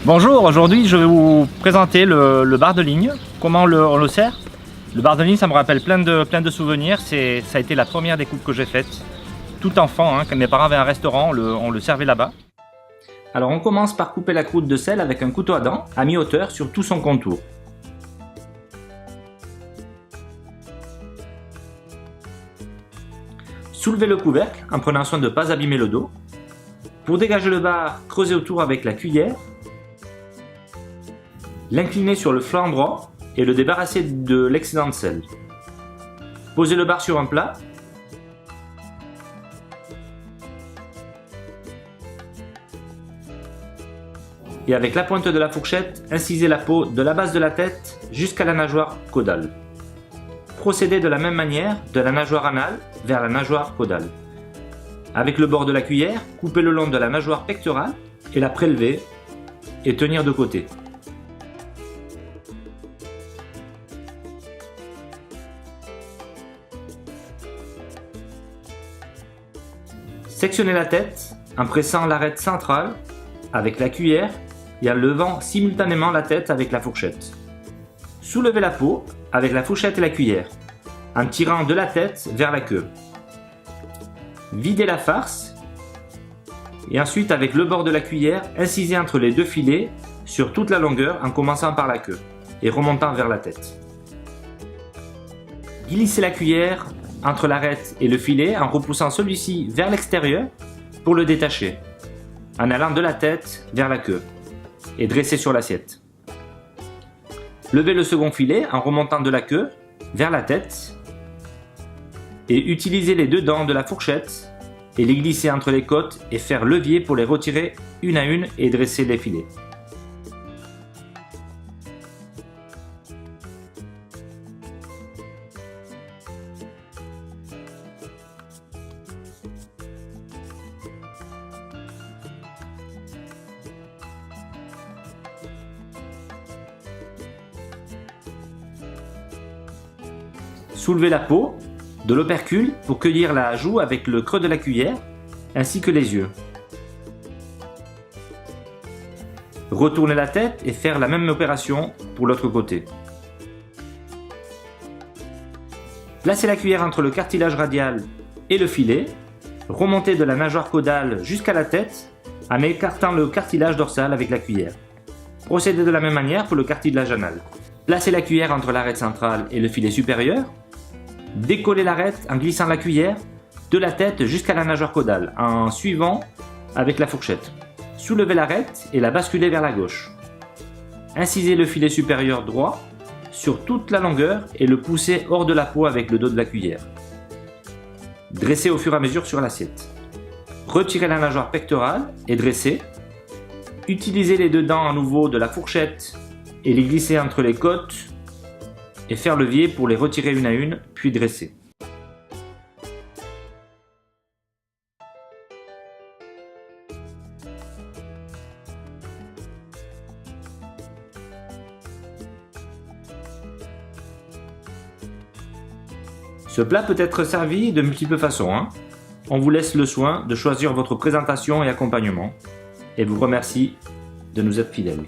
Bonjour, aujourd'hui je vais vous présenter le bar de ligne, comment on le sert. Le bar de ligne, ça me rappelle plein de souvenirs, ça a été la première des coupes que j'ai faites. Tout enfant, quand mes parents avaient un restaurant, on le servait là-bas. Alors on commence par couper la croûte de sel avec un couteau à dents à mi-hauteur sur tout son contour. Soulevez le couvercle en prenant soin de ne pas abîmer le dos. Pour dégager le bar, creusez autour avec la cuillère. L'incliner sur le flanc droit et le débarrasser de l'excédent de sel. Posez le bar sur un plat. Et avec la pointe de la fourchette, incisez la peau de la base de la tête jusqu'à la nageoire caudale. Procédez de la même manière de la nageoire anale vers la nageoire caudale. Avec le bord de la cuillère, coupez le long de la nageoire pectorale et la prélevez et tenir de côté. Sectionnez la tête en pressant l'arête centrale avec la cuillère et en levant simultanément la tête avec la fourchette. Soulevez la peau avec la fourchette et la cuillère en tirant de la tête vers la queue. Videz la farce et ensuite avec le bord de la cuillère, incisez entre les deux filets sur toute la longueur en commençant par la queue et remontant vers la tête. Glissez la cuillère entre l'arête et le filet en repoussant celui-ci vers l'extérieur pour le détacher, en allant de la tête vers la queue et dressez sur l'assiette. Levez le second filet en remontant de la queue vers la tête et utilisez les deux dents de la fourchette et les glisser entre les côtes et faire levier pour les retirer une à une et dresser les filets. Soulevez la peau de l'opercule pour cueillir la joue avec le creux de la cuillère ainsi que les yeux. Retournez la tête et faire la même opération pour l'autre côté. Placez la cuillère entre le cartilage radial et le filet. Remontez de la nageoire caudale jusqu'à la tête en écartant le cartilage dorsal avec la cuillère. Procédez de la même manière pour le cartilage anal. Placez la cuillère entre l'arête centrale et le filet supérieur. Décollez l'arête en glissant la cuillère de la tête jusqu'à la nageoire caudale en suivant avec la fourchette. Soulevez l'arête et la basculez vers la gauche. Incisez le filet supérieur droit sur toute la longueur et le poussez hors de la peau avec le dos de la cuillère. Dressez au fur et à mesure sur l'assiette. Retirez la nageoire pectorale et dressez. Utilisez les deux dents à nouveau de la fourchette et les glisser entre les côtes et faire levier pour les retirer une à une, puis dresser. Ce plat peut être servi de multiples façons. On vous laisse le soin de choisir votre présentation et accompagnement et vous remercie de nous être fidèles.